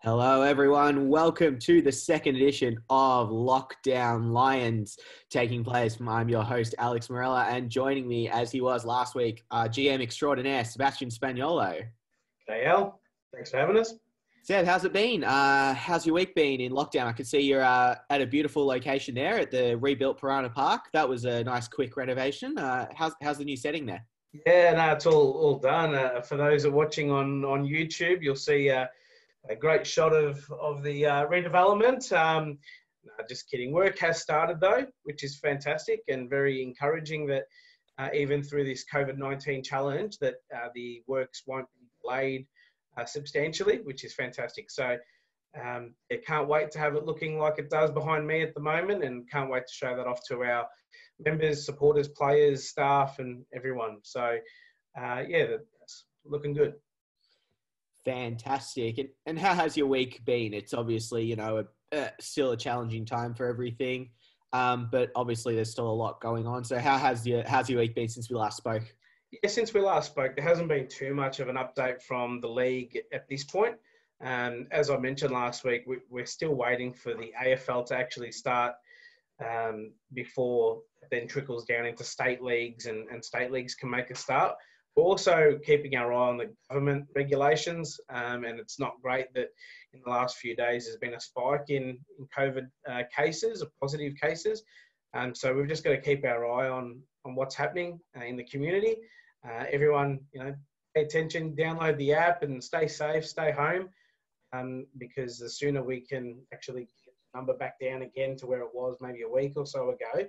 Hello, everyone. Welcome to the second edition of Lockdown Lions taking place. I'm your host, Alex Morella, and joining me, as he was last week, GM extraordinaire, Sebastian Spaniolo. Hey, Al. Thanks for having us. Seb, how's it been? How's your week been in lockdown? I can see you're at a beautiful location there at the rebuilt Piranha Park. That was a nice, quick renovation. How's the new setting there? Yeah, no, it's all done. For those that are watching on YouTube, you'll see a great shot of the redevelopment. No, just kidding. Work has started though, which is fantastic and very encouraging that even through this COVID-19 challenge that the works won't be delayed substantially, which is fantastic. So I can't wait to have it looking like it does behind me at the moment, and can't wait to show that off to our members, supporters, players, staff, and everyone. So yeah, that's looking good. Fantastic. And how has your week been? It's obviously, still a challenging time for everything, but obviously there's still a lot going on. So how's your week been since we last spoke? Yeah, since we last spoke, there hasn't been too much of an update from the league at this point. As I mentioned last week, we're still waiting for the AFL to actually start before it then trickles down into state leagues and state leagues can make a start. We're also keeping our eye on the government regulations, and it's not great that in the last few days there's been a spike in COVID cases, or positive cases. So we've just got to keep our eye on what's happening in the community. Everyone, pay attention, download the app and stay safe, stay home, because the sooner we can actually get the number back down again to where it was maybe a week or so ago,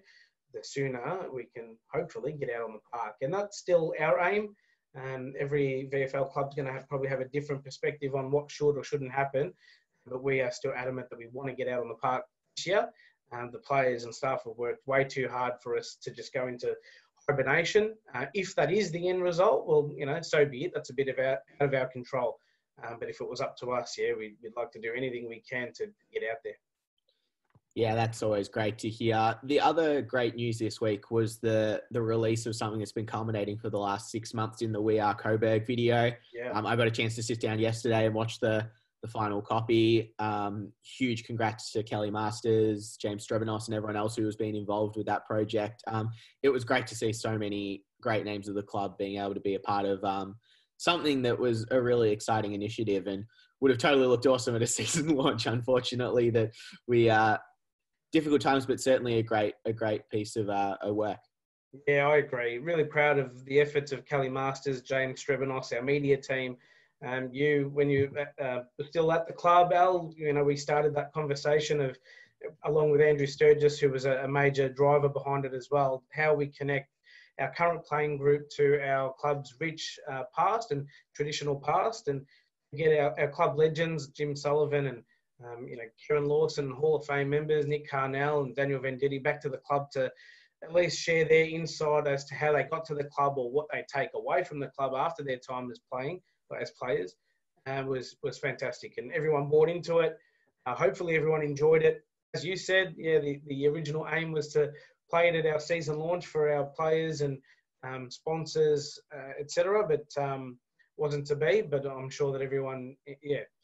the sooner we can hopefully get out on the park. And that's still our aim. Every VFL club's going to probably have a different perspective on what should or shouldn't happen, but we are still adamant that we want to get out on the park this year. The players and staff have worked way too hard for us to just go into hibernation. If that is the end result, well, so be it. That's a bit out of our control. But if it was up to us, yeah, we'd like to do anything we can to get out there. Yeah, that's always great to hear. The other great news this week was the release of something that's been culminating for the last 6 months in the We Are Coburg video. Yeah. I got a chance to sit down yesterday and watch the final copy. Huge congrats to Kelly Masters, James Strebenos, and everyone else who has been involved with that project. It was great to see so many great names of the club being able to be a part of something that was a really exciting initiative and would have totally looked awesome at a season launch. Unfortunately, that we difficult times, but certainly a great piece of work. Yeah, I agree. Really proud of the efforts of Kelly Masters, James Strebenos, our media team. When you were still at the club, Al, we started that conversation of, along with Andrew Sturgis, who was a major driver behind it as well, how we connect our current playing group to our club's rich past and traditional past, and get our club legends, Jim Sullivan and Kieran Lawson, Hall of Fame members, Nick Carnell and Daniel Venditti back to the club to at least share their insight as to how they got to the club or what they take away from the club after their time as players, was fantastic. And everyone bought into it. Hopefully everyone enjoyed it. As you said, yeah, the original aim was to play it at our season launch for our players and sponsors, etc. But wasn't to be. But I'm sure that everyone,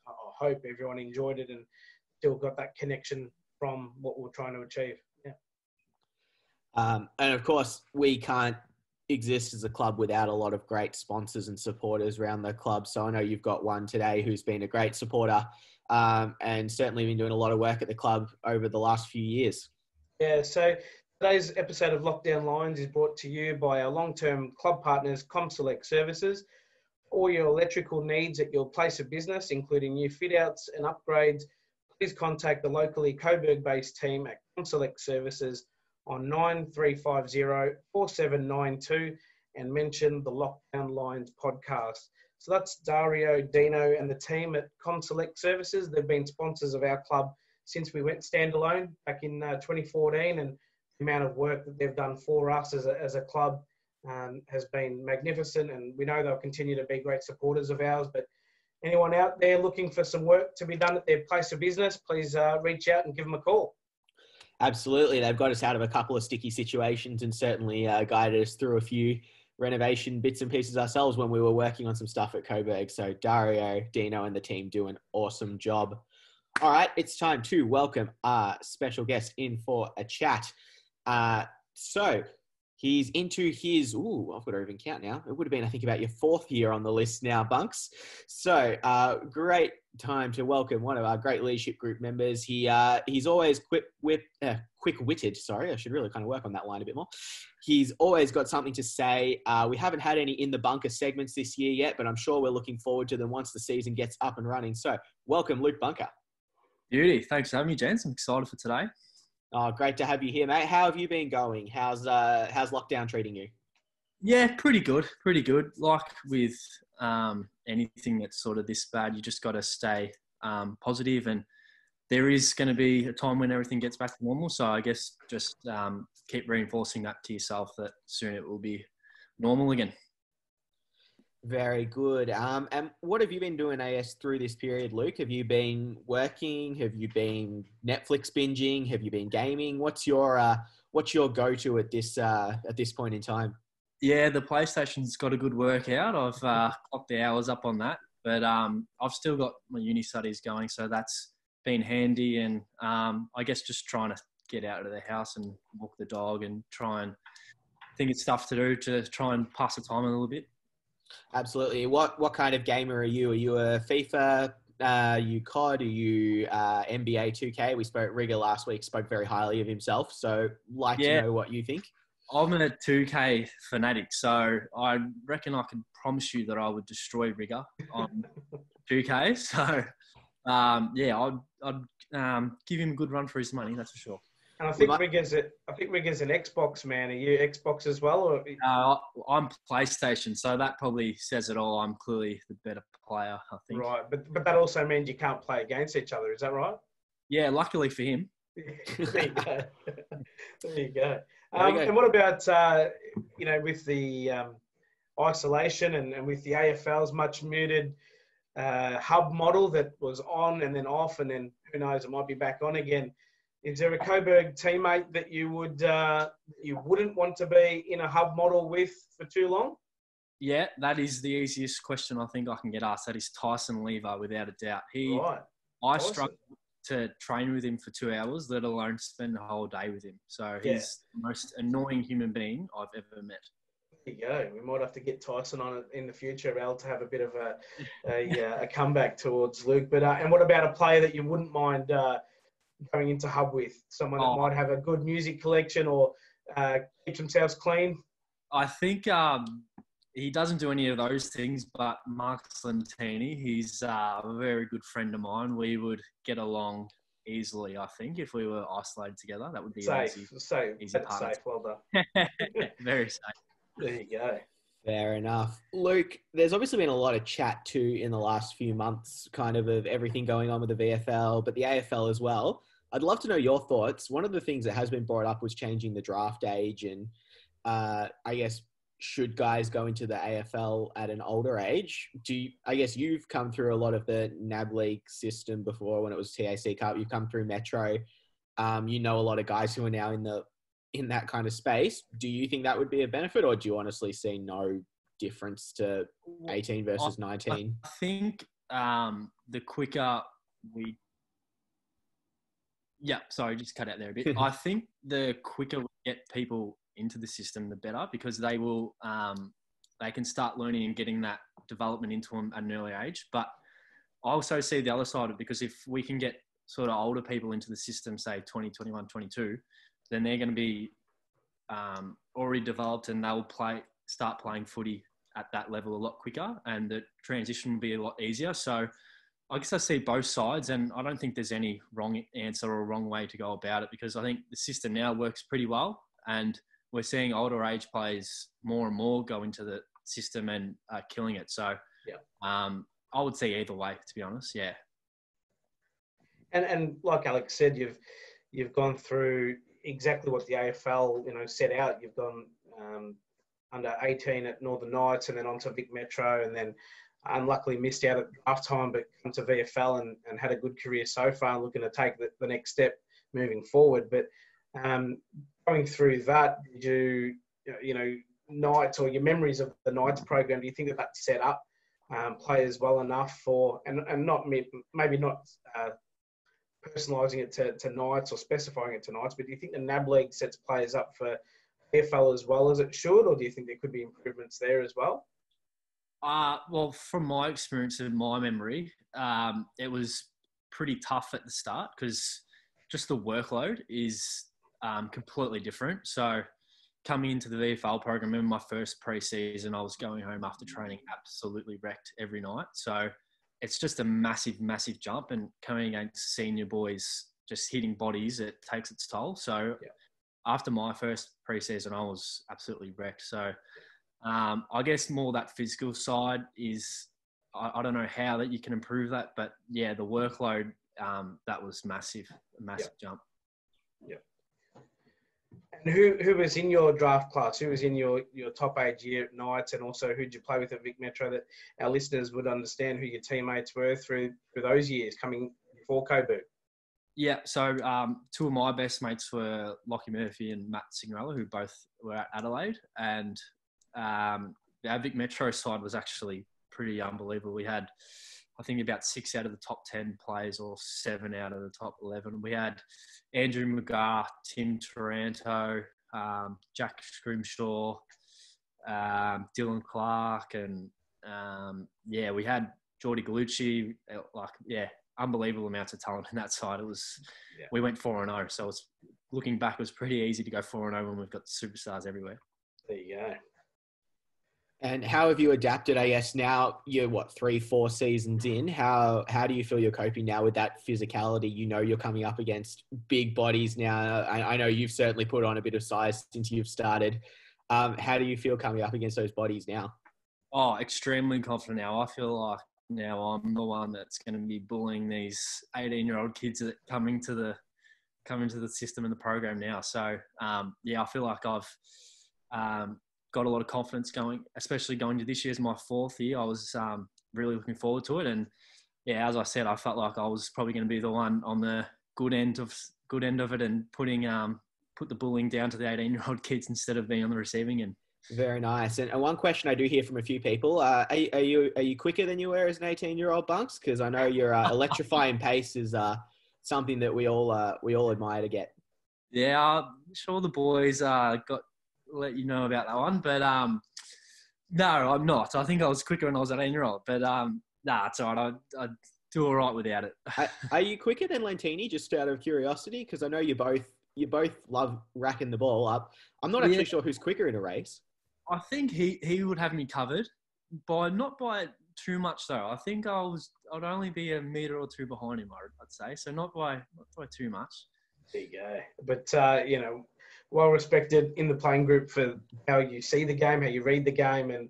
I hope everyone enjoyed it and still got that connection from what we're trying to achieve. Yeah. And of course, we can't exist as a club without a lot of great sponsors and supporters around the club. So I know you've got one today who's been a great supporter and certainly been doing a lot of work at the club over the last few years. Yeah, so today's episode of Lockdown Lines is brought to you by our long-term club partners, ComSelect Services. All your electrical needs at your place of business, including new fit-outs and upgrades, please contact the locally Coburg-based team at ComSelect Services on 9350 4792 and mention the Lockdown Lines podcast. So that's Dario, Dino and the team at ComSelect Services. They've been sponsors of our club since we went standalone back in 2014, and the amount of work that they've done for us as a club has been magnificent, and we know they'll continue to be great supporters of ours. But anyone out there looking for some work to be done at their place of business, please reach out and give them a call. Absolutely. They've got us out of a couple of sticky situations and certainly guided us through a few renovation bits and pieces ourselves when we were working on some stuff at Coburg. So Dario, Dino, and the team do an awesome job. All right, it's time to welcome our special guest in for a chat. So he's into his, I've got to even count now. It would have been, I think, about your 4th year on the list now, Bunks. So great time to welcome one of our great leadership group members. He's always quick-witted. Sorry, I should really kind of work on that line a bit more. He's always got something to say. We haven't had any in the bunker segments this year yet, but I'm sure we're looking forward to them once the season gets up and running. So welcome, Luke Bunker. Beauty. Thanks for having me, gents. I'm excited for today. Oh, great to have you here, mate. How have you been going? How's lockdown treating you? Yeah, pretty good. Pretty good. Like with anything that's sort of this bad, you just got to stay positive, and there is going to be a time when everything gets back to normal. So I guess just keep reinforcing that to yourself that soon it will be normal again. Very good. And what have you been doing, AS, through this period, Luke? Have you been working? Have you been Netflix binging? Have you been gaming? What's your go-to at this point in time? Yeah, the PlayStation's got a good workout. I've clocked the hours up on that, but I've still got my uni studies going, so that's been handy. And I guess just trying to get out of the house and walk the dog and try and think of stuff to do to try and pass the time a little bit. Absolutely. What kind of gamer are you? Are you a FIFA? Are you COD? Are you NBA 2K? We spoke, Rigger last week spoke very highly of himself. So to know what you think. I'm a 2K fanatic, so I reckon I could promise you that I would destroy Rigger on 2K. So I'd give him a good run for his money, that's for sure. And I think Rigger's an Xbox man. Are you Xbox as well? Or? I'm PlayStation, so that probably says it all. I'm clearly the better player, I think. Right, but that also means you can't play against each other. Is that right? Yeah, luckily for him. There you go. There you go. And what about with the isolation and with the AFL's much muted hub model that was on and then off, and then who knows, it might be back on again. Is there a Coburg teammate that you wouldn't want to be in a hub model with for too long? Yeah, that is the easiest question I think I can get asked. That is Tyson Lever, without a doubt. I struggled to train with him for 2 hours, let alone spend the whole day with him. So he's the most annoying human being I've ever met. There you go. We might have to get Tyson on it in the future, Al, to have a bit of a comeback towards Luke. But and what about a player that you wouldn't mind going into hub with? Someone that might have a good music collection or keep themselves clean? I think he doesn't do any of those things, but Mark Slentini, he's a very good friend of mine. We would get along easily, I think, if we were isolated together. That would be easy. That's safe. Well done. Very safe. There you go. Fair enough. Luke, there's obviously been a lot of chat too in the last few months, kind of everything going on with the VFL, but the AFL as well. I'd love to know your thoughts. One of the things that has been brought up was changing the draft age, and I guess, should guys go into the AFL at an older age? I guess you've come through a lot of the NAB League system before when it was TAC Cup. You've come through Metro. You know a lot of guys who are now in that kind of space. Do you think that would be a benefit, or do you honestly see no difference to 18 versus 19? I think the quicker we... Yeah, sorry, just cut out there a bit. I think the quicker we get people into the system, the better, because they will they can start learning and getting that development into them at an early age. But I also see the other side of it, because if we can get sort of older people into the system, say 20, 21, 22, then they're going to be already developed, and they'll start playing footy at that level a lot quicker, and the transition will be a lot easier. So I guess I see both sides, and I don't think there's any wrong answer or wrong way to go about it, because I think the system now works pretty well, and we're seeing older age players more and more go into the system and killing it. So I would say either way, to be honest. Yeah. And like Alex said, you've gone through exactly what the AFL set out. You've gone under 18 at Northern Knights, and then on to Vic Metro, and then unluckily missed out at draft time, but come to VFL and had a good career so far, looking to take the next step moving forward. But going through that, did you Knights or your memories of the Knights program? Do you think that set up players well enough for, and not maybe not personalising it to Knights or specifying it to Knights, but do you think the NAB League sets players up for AFL as well as it should, or do you think there could be improvements there as well? Well, from my experience and my memory, it was pretty tough at the start because just the workload is completely different. So coming into the VFL program, in my first pre-season, I was going home after training absolutely wrecked every night. So it's just a massive, massive jump, and coming against senior boys, just hitting bodies, it takes its toll. So after my first pre-season, I was absolutely wrecked. So I guess more that physical side is, I don't know how that you can improve that, but yeah, the workload, that was massive, a massive jump. Yeah. And who was in your draft class? Who was in your top age year at Knights, and also who did you play with at Vic Metro, that our listeners would understand who your teammates were through those years coming before Coburg? Yeah, so two of my best mates were Lockie Murphy and Matt Signorella, who both were at Adelaide, and our Vic Metro side was actually pretty unbelievable. We had, I think, about 6 out of the top 10 players, or 7 out of the top 11. We had Andrew McGrath, Tim Taranto, Jack Scrimshaw, Dylan Clark, and we had Geordie Gallucci. Unbelievable amounts of talent in that side. It was, we went 4-0, so it's, looking back, it was pretty easy to go 4-0 when we've got superstars everywhere. There you go. And how have you adapted, I guess, now you're 3-4 seasons in? How do you feel you're coping now with that physicality? You know, you're coming up against big bodies now. I know you've certainly put on a bit of size since you've started. How do you feel coming up against those bodies now? Oh, extremely confident now. I feel like now I'm the one that's going to be bullying these 18-year-old kids that come into the system and the program now. So, I feel like I've got a lot of confidence going, especially going to this year's my 4th year. I was really looking forward to it. And as I said, I felt like I was probably going to be the one on the good end of it, and put the bullying down to the 18-year-old kids instead of being on the receiving end. Very nice. And one question I do hear from a few people, are you quicker than you were as an 18-year-old, Bunks? Because I know your electrifying pace is something that we all admire to get. Yeah, I'm sure the boys let you know about that one, but no, I'm not. I think I was quicker when I was an 18-year-old, but it's all right. I do all right without it. Are you quicker than Lentini, just out of curiosity? Because I know you both love racking the ball up. I'm not actually sure who's quicker in a race. I think he would have me covered, not by too much though. I think I'd only be a metre or two behind him, I'd say. So not by too much. There you go. But well respected in the playing group for how you see the game, how you read the game, and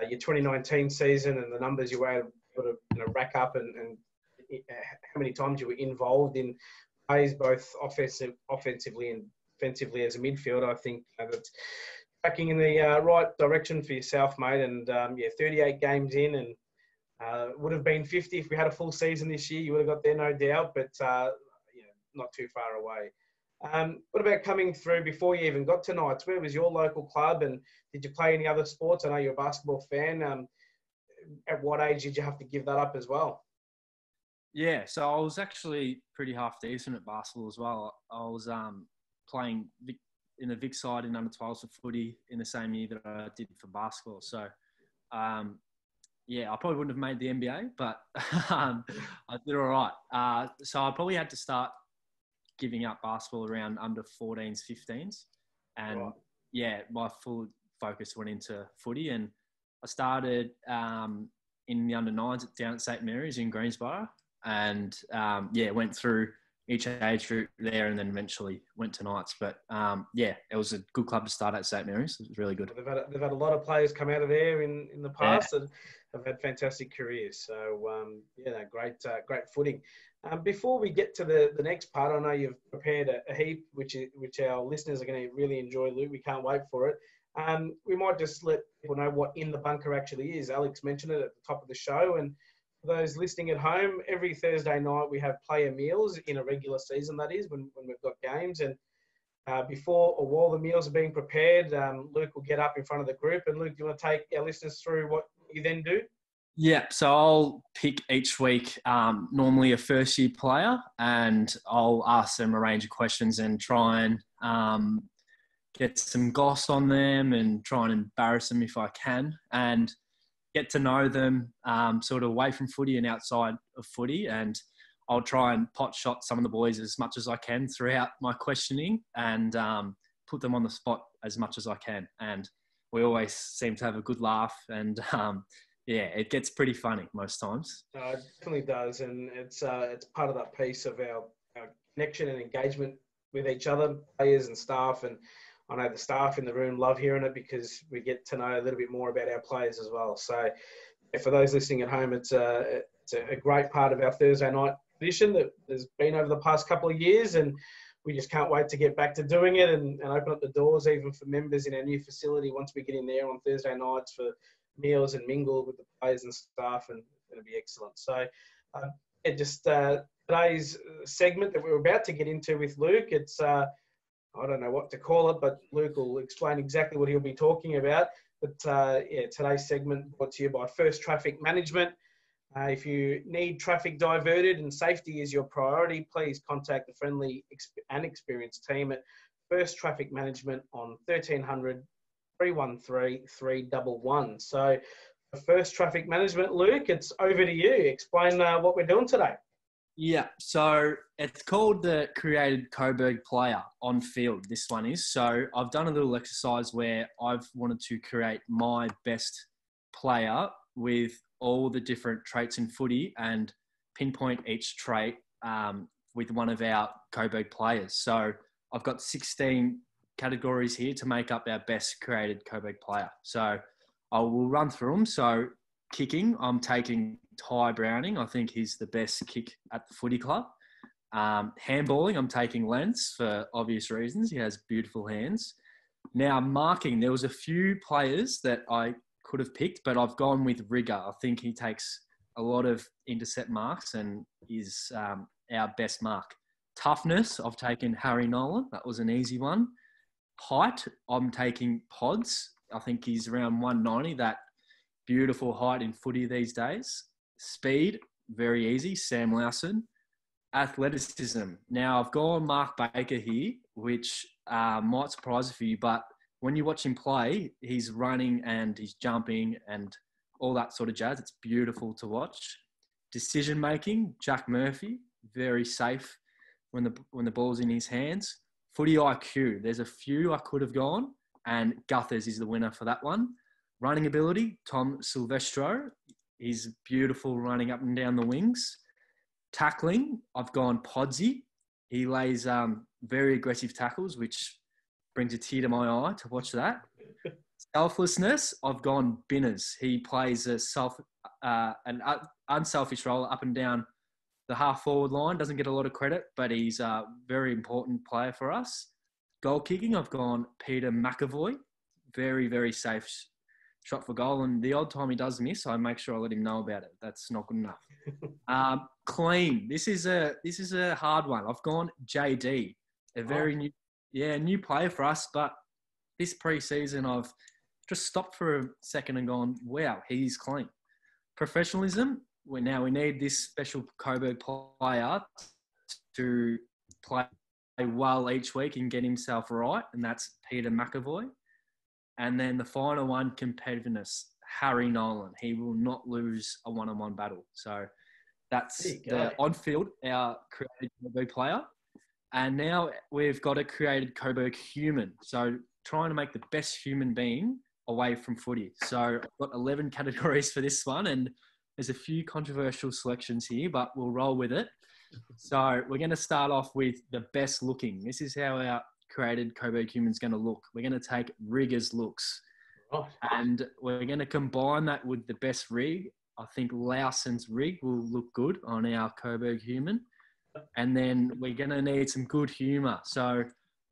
your 2019 season and the numbers you were able to rack up, and how many times you were involved in plays, both offensively and defensively as a midfielder. I think that's tracking in the right direction for yourself, mate. And 38 games in, and would have been 50 if we had a full season this year. You would have got there, no doubt, but not too far away. What about coming through before you even got to Knights? Where was your local club, and did you play any other sports? I know you're a basketball fan. At what age did you have to give that up as well? Yeah, so I was actually pretty half decent at basketball as well. I was playing in the Vic side in under-12s for footy in the same year that I did for basketball. So, I probably wouldn't have made the NBA, but I did all right. So I probably had to start giving up basketball around under 14s, 15s. And, my full focus went into footy. And I started in the under-9s down at St. Mary's in Greensborough. And, went through each age group there, and then eventually went to Knights. But, it was a good club to start at St. Mary's. It was really good. They've had a lot of players come out of there in the past and have had fantastic careers. So, great footing. Before we get to the next part, I know you've prepared a heap, which our listeners are going to really enjoy, Luke. We can't wait for it. We might just let people know what In the Bunker actually is. Alex mentioned it at the top of the show, and for those listening at home, every Thursday night we have player meals in a regular season, that is, when we've got games. And Before or while the meals are being prepared, Luke will get up in front of the group. And Luke, do you want to take our listeners through what you then do? Yeah, so I'll pick each week normally a first-year player, and I'll ask them a range of questions and try and get some goss on them and try and embarrass them if I can, and get to know them sort of away from footy and outside of footy. And I'll try and pot shot some of the boys as much as I can throughout my questioning and put them on the spot as much as I can. And we always seem to have a good laugh and yeah, it gets pretty funny most times. It definitely does, and it's part of that piece of our connection and engagement with each other, players and staff. And I know the staff in the room love hearing it because we get to know a little bit more about our players as well. So for those listening at home, it's a great part of our Thursday night tradition that has been over the past couple of years, and we just can't wait to get back to doing it and open up the doors even for members in our new facility once we get in there on Thursday nights for meals and mingle with the players and staff, and it's going to be excellent. So today's segment that we're about to get into with Luke, it's I don't know what to call it, but Luke will explain exactly what he'll be talking about. But today's segment brought to you by First Traffic Management. If you need traffic diverted and safety is your priority, please contact the friendly and experienced team at First Traffic Management on 1300 313 311. So for First Traffic Management, Luke, it's over to you. Explain what we're doing today. Yeah, so it's called the Created Coburg Player on field, this one is. So I've done a little exercise where I've wanted to create my best player with all the different traits in footy and pinpoint each trait with one of our Coburg players. So I've got 16 categories here to make up our best created Coburg player. So I will run through them. So kicking, I'm taking Ty Browning. I think he's the best kick at the footy club. Handballing, I'm taking Lentz for obvious reasons. He has beautiful hands. Now marking, there was a few players that I could have picked, but I've gone with Rigger. I think he takes a lot of intercept marks and is our best mark. Toughness, I've taken Harry Nolan. That was an easy one. Height, I'm taking Pods. I think he's around 190, that beautiful height in footy these days. Speed, very easy, Sam Lawson. Athleticism. Now, I've gone Mark Baker here, which might surprise a few, but when you watch him play, he's running and he's jumping and all that sort of jazz. It's beautiful to watch. Decision-making, Jack Murphy, very safe when the ball's in his hands. Footy IQ, there's a few I could have gone, and Guthers is the winner for that one. Running ability, Tom Silvestro. He's beautiful running up and down the wings. Tackling, I've gone Podsy. He lays very aggressive tackles, which brings a tear to my eye to watch that. Selflessness, I've gone Binners. He plays an unselfish role up and down the half-forward line. Doesn't get a lot of credit, but he's a very important player for us. Goal kicking, I've gone Peter Mcavoy. Very, very safe shot for goal. And the odd time he does miss, I make sure I let him know about it. That's not good enough. Clean. This is a hard one. I've gone JD. A very new player for us, but this pre-season I've just stopped for a second and gone, wow, he's clean. Professionalism, we need this special Coburg player to play well each week and get himself right, and that's Peter Mcavoy. And then the final one, competitiveness, Harry Nolan. He will not lose a one-on-one battle. So that's the on-field, our created Coburg player. And now we've got a created Coburg Human. So trying to make the best human being away from footy. So I've got 11 categories for this one, and there's a few controversial selections here, but we'll roll with it. So we're going to start off with the best looking. This is how our created Coburg Human's going to look. We're going to take Rigger's looks. Right. And we're going to combine that with the best rig. I think Lawson's rig will look good on our Coburg Human. And then we're going to need some good humour. So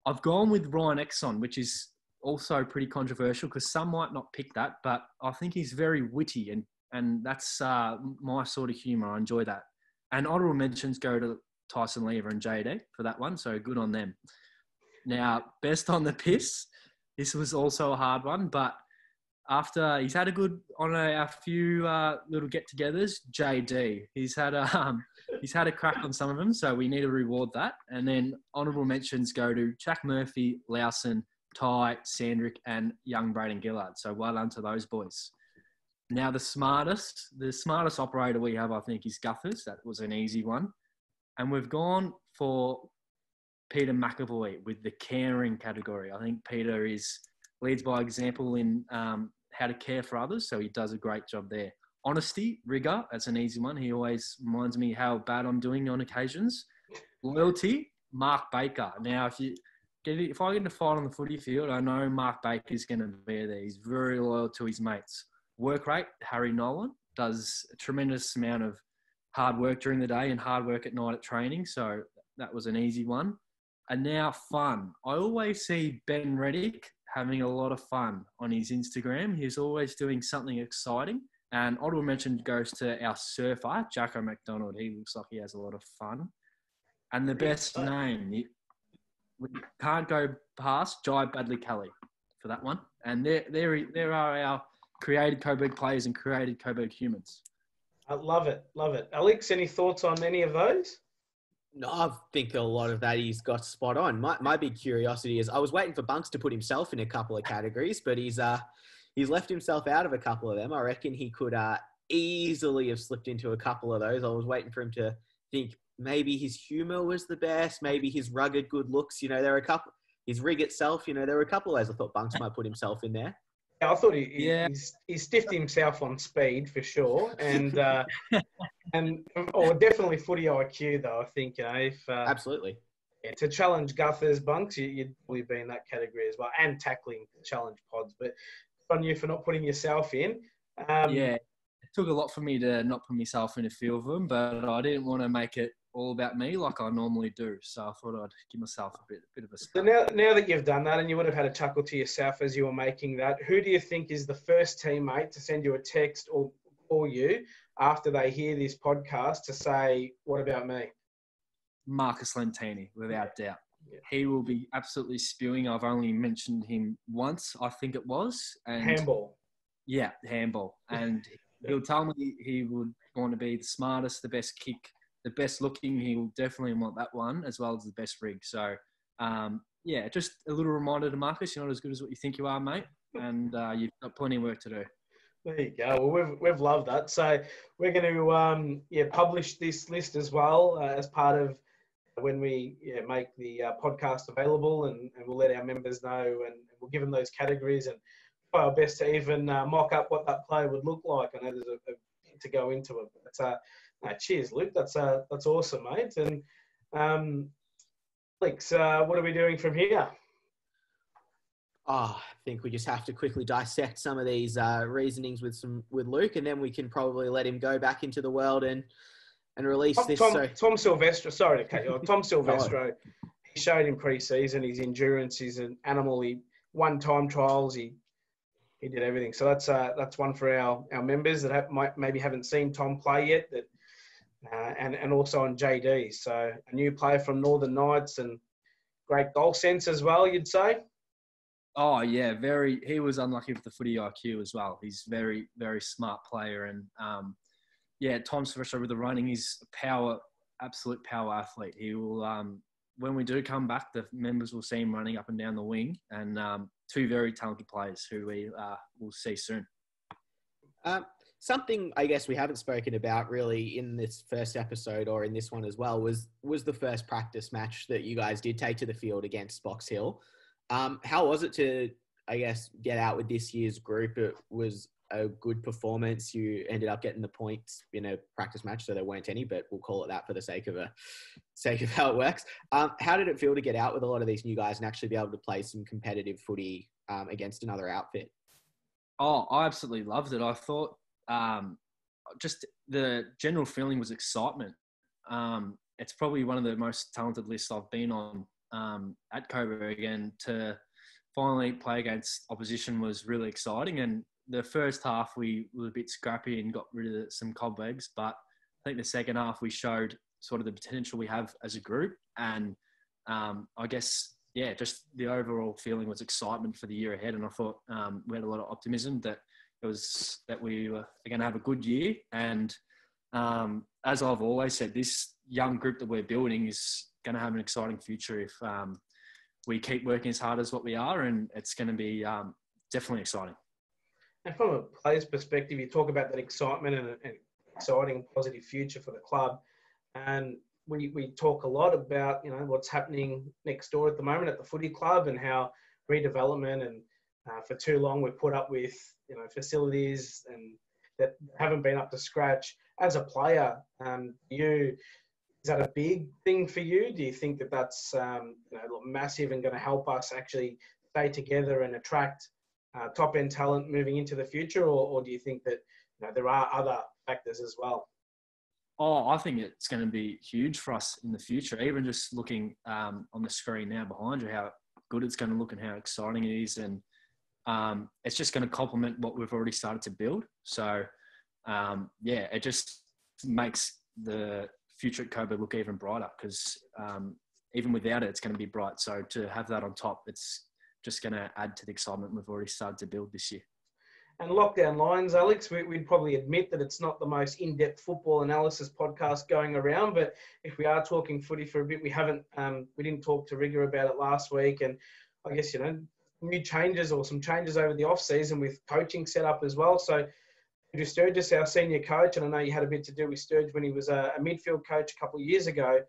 I've gone with Ryan Exxon, which is also pretty controversial because some might not pick that, but I think he's very witty and that's my sort of humour. I enjoy that. And honourable mentions go to Tyson Lever and JD for that one, so good on them. Now, best on the piss. This was also a hard one, but after he's had a few little get-togethers, JD. He's had a crack on some of them, so we need to reward that. And then honourable mentions go to Jack Murphy, Lowson, Ty, Sandrick, and young Braden Gillard. So well done to those boys. Now the smartest operator we have, I think, is Guthers. That was an easy one. And we've gone for Peter Mcavoy with the caring category. I think Peter leads by example in how to care for others, so he does a great job there. Honesty, rigour, that's an easy one. He always reminds me how bad I'm doing on occasions. Loyalty, Mark Baker. Now, if I get in a fight on the footy field, I know Mark Baker is going to be there. He's very loyal to his mates. Work rate, Harry Nolan does a tremendous amount of hard work during the day and hard work at night at training, so that was an easy one. And now fun. I always see Ben Reddick having a lot of fun on his Instagram. He's always doing something exciting. And honourable mention goes to our surfer, Jacko McDonald. He looks like he has a lot of fun. And the best name, we can't go past Jai Badley Kelly for that one. And there are our created Coburg players and created Coburg humans. I love it. Love it. Alex, any thoughts on any of those? No, I think a lot of that he's got spot on. My big curiosity is I was waiting for Bunks to put himself in a couple of categories, but he's left himself out of a couple of them. I reckon he could easily have slipped into a couple of those. I was waiting for him to think maybe his humour was the best, maybe his rugged good looks. There were a couple, his rig itself, there were a couple of ways I thought Bunks might put himself in there. I thought he stiffed himself on speed for sure, and definitely footy IQ though. I think if absolutely to challenge Guthers, Bunks, you'd probably be in that category as well, and tackling challenge pods. But on you for not putting yourself in. It took a lot for me to not put myself in a few of them, but I didn't want to make it all about me like I normally do. So I thought I'd give myself a bit of a start. So now that you've done that, and you would have had a chuckle to yourself as you were making that, who do you think is the first teammate to send you a text or call you after they hear this podcast to say, what about me? Marcus Lentini, without doubt. Yeah. He will be absolutely spewing. I've only mentioned him once, I think it was. And handball. Yeah, handball. And he'll tell me he would want to be the smartest, the best kick, the best looking. He will definitely want that one, as well as the best rig. So, just a little reminder to Marcus, you're not as good as what you think you are, mate. And you've got plenty of work to do. There you go. Well, we've loved that. So we're going to publish this list as well as part of when we make the podcast available, and we'll let our members know, and we'll give them those categories and try our best to even mock up what that player would look like. I know there's a bit to go into it. But cheers, Luke. That's awesome, mate. And Alex, what are we doing from here? I think we just have to quickly dissect some of these reasonings with Luke, and then we can probably let him go back into the world and release this. Tom Silvestro, sorry to cut you off. Tom Silvestro, he showed in pre-season his endurance. He's an animal. He won time trials. He did everything. So that's one for our members that maybe haven't seen Tom play yet. And also on JD. So a new player from Northern Knights and great goal sense as well, you'd say. Oh yeah, he was unlucky with the footy IQ as well. He's very, very smart player, and Tom Silvestro with the running, he's absolute power athlete. He will, when we do come back, the members will see him running up and down the wing, and two very talented players who we will see soon. Something I guess we haven't spoken about really in this first episode or in this one as well was the first practice match that you guys did take to the field against Box Hill. How was it to, I guess, get out with this year's group? It was a good performance. You ended up getting the points in a practice match, so there weren't any, but we'll call it that for the sake of how it works. How did it feel to get out with a lot of these new guys and actually be able to play some competitive footy against another outfit? Oh, I absolutely loved it. I thought just the general feeling was excitement. It's probably one of the most talented lists I've been on at Coburg, and to finally play against opposition was really exciting. And the first half we were a bit scrappy and got rid of some cobwebs, but I think the second half we showed sort of the potential we have as a group. And I guess yeah, just the overall feeling was excitement for the year ahead. And I thought we had a lot of optimism that we were going to have a good year. And as I've always said, this young group that we're building is going to have an exciting future if we keep working as hard as what we are, and it's going to be definitely exciting. And from a player's perspective, you talk about that excitement and an exciting, positive future for the club. And we talk a lot about, what's happening next door at the moment at the footy club and how redevelopment and for too long we've put up with, facilities and that haven't been up to scratch. As a player, is that a big thing for you? Do you think that that's massive and going to help us actually stay together and attract top-end talent moving into the future, or do you think that there are other factors as well? Oh, I think it's going to be huge for us in the future. Even just looking on the screen now behind you, how good it's going to look and how exciting it is, and it's just going to complement what we've already started to build. So, it just makes the future at Coburg look even brighter because even without it, it's going to be bright. So to have that on top, it's just going to add to the excitement we've already started to build this year. And Lockdown Lines, Alex, we'd probably admit that it's not the most in-depth football analysis podcast going around, but if we are talking footy for a bit, we didn't talk to Rigger about it last week, and I guess, new changes or some changes over the off-season with coaching set up as well. So Andrew Sturgis, our senior coach, and I know you had a bit to do with Sturge when he was a midfield coach a couple of years ago.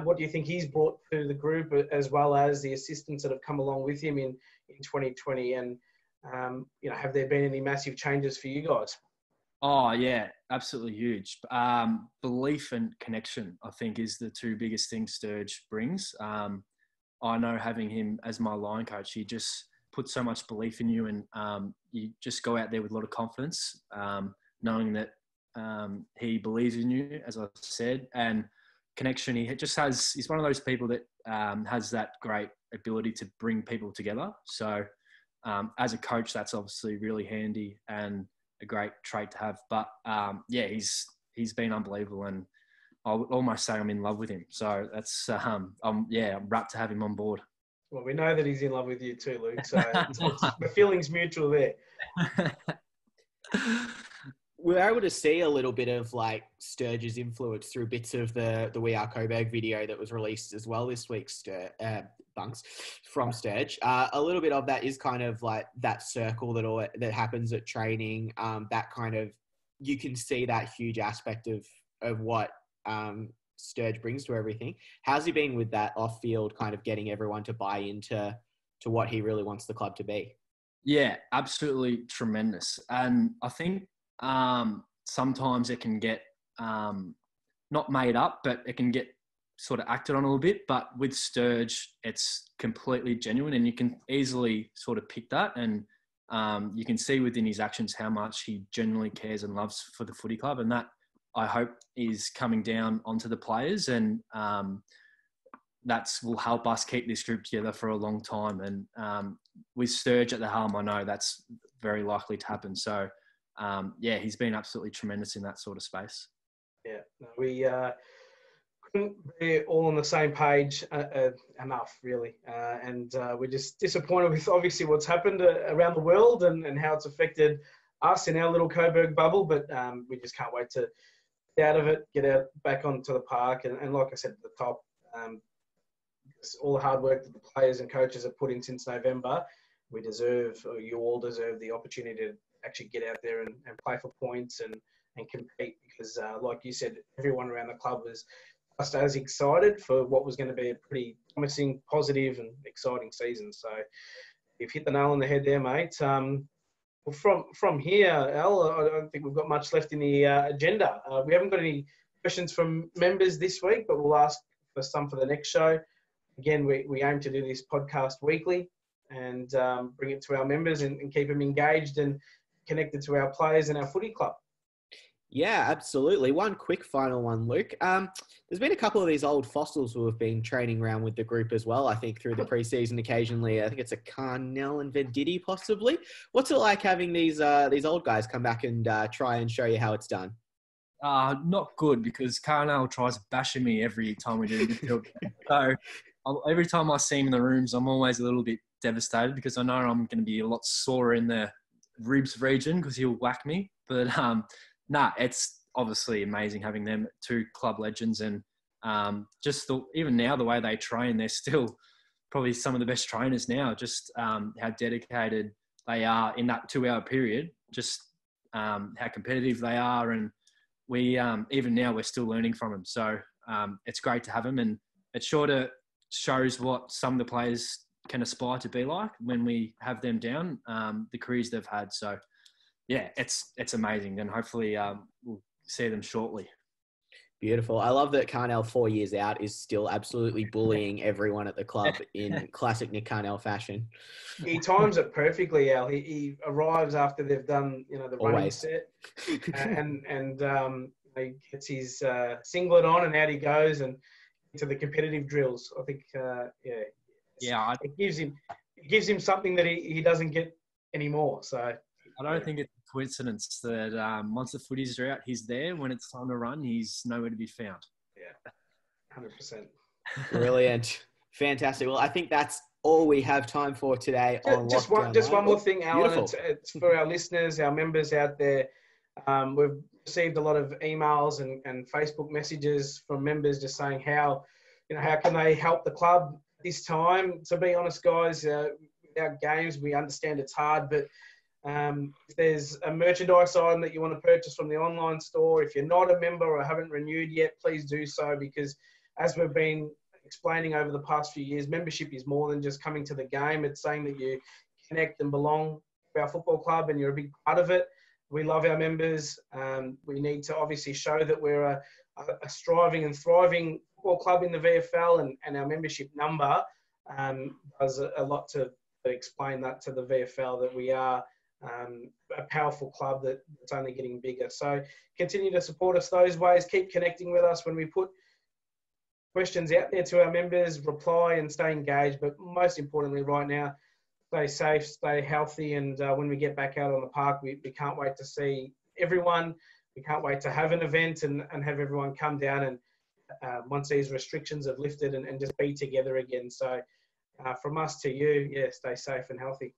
What do you think he's brought to the group, as well as the assistants that have come along with him in 2020? And, have there been any massive changes for you guys? Oh, yeah, absolutely huge. Belief and connection, I think, is the two biggest things Sturge brings. I know having him as my line coach, he just puts so much belief in you, and you just go out there with a lot of confidence, knowing that he believes in you, as I said, and connection. He's one of those people that has that great ability to bring people together. So as a coach, that's obviously really handy and a great trait to have. But he's been unbelievable, and I would almost say I'm in love with him. So that's I'm rapt to have him on board. Well, we know that he's in love with you too, Luke. So the feeling's mutual there. We were able to see a little bit of Sturge's influence through bits of the We Are Coburg video that was released as well this week, Bunks, from Sturge. A little bit of that is kind of that circle that happens at training. That kind of, you can see that huge aspect of what Sturge brings to everything. How's he been with that off-field kind of getting everyone to buy into what he really wants the club to be? Yeah, absolutely tremendous. And I think sometimes it can get not made up, but it can get sort of acted on a little bit. But with Sturge, it's completely genuine, and you can easily sort of pick that. And you can see within his actions how much he genuinely cares and loves for the footy club. And that, I hope, is coming down onto the players, and that will help us keep this group together for a long time. And with Sturge at the helm, I know that's very likely to happen. So, he's been absolutely tremendous in that sort of space. Yeah, we couldn't be all on the same page enough, really. And we're just disappointed with, obviously, what's happened around the world and how it's affected us in our little Coburg bubble. But we just can't wait to get out of it, get out back onto the park. And like I said at the top, all the hard work that the players and coaches have put in since November, you all deserve the opportunity to actually get out there and play for points and compete, because like you said, everyone around the club was just as excited for what was going to be a pretty promising, positive and exciting season. So you've hit the nail on the head there, mate. From here, Al, I don't think we've got much left in the agenda. We haven't got any questions from members this week, but we'll ask for some for the next show. Again, we aim to do this podcast weekly and bring it to our members and keep them engaged and connected to our players and our footy club. Yeah, absolutely. One quick final one, Luke. There's been a couple of these old fossils who have been training around with the group as well, I think, through the preseason occasionally. I think it's a Carnell and Venditti, possibly. What's it like having these old guys come back and try and show you how it's done? Not good, because Carnell tries bashing me every time we do the midfield. So every time I see him in the rooms, I'm always a little bit devastated because I know I'm going to be a lot sore in the ribs region because he'll whack me. But it's obviously amazing having them, two club legends, and even now the way they train, they're still probably some of the best trainers now. Just how dedicated they are in that 2-hour period. Just how competitive they are, and we even now we're still learning from them. So it's great to have them, and it sort of shows what some of the players can aspire to be like when we have them down, the careers they've had. So yeah, it's amazing, and hopefully we'll see them shortly. Beautiful. I love that Carnell, 4 years out, is still absolutely bullying everyone at the club in classic Nick Carnell fashion. He times it perfectly, Al. He arrives after they've done, the running set, and he gets his singlet on, and out he goes and into the competitive drills. I think, it gives him something that he doesn't get anymore. So I don't think it's a coincidence that once the footies are out, he's there. When it's time to run, he's nowhere to be found. Yeah, 100%. Brilliant. Fantastic. Well, I think that's all we have time for today on Just one more thing, Alan. It's for our listeners, our members out there. We've received a lot of emails and Facebook messages from members just saying how can they help the club this time. To be honest, guys, without games, we understand it's hard, but if there's a merchandise item that you want to purchase from the online store, if you're not a member or haven't renewed yet, please do so, because as we've been explaining over the past few years, membership is more than just coming to the game. It's saying that you connect and belong to our football club and you're a big part of it. We love our members. We need to obviously show that we're a striving and thriving football club in the VFL, and our membership number does a lot to explain that to the VFL, that we are a powerful club that's only getting bigger. So continue to support us those ways. Keep connecting with us when we put questions out there to our members. Reply and stay engaged. But most importantly right now, stay safe, stay healthy. And when we get back out on the park, we can't wait to see everyone. We can't wait to have an event and have everyone come down and once these restrictions have lifted and just be together again. So from us to you, stay safe and healthy.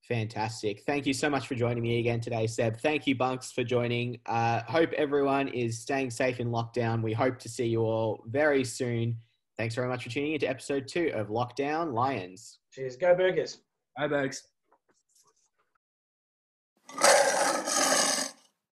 Fantastic. Thank you so much for joining me again today, Seb. Thank you, Bunks, for joining. Hope everyone is staying safe in lockdown. We hope to see you all very soon. Thanks very much for tuning into episode 2 of Lockdown Lions. Cheers. Go Burgers. Go Burgs.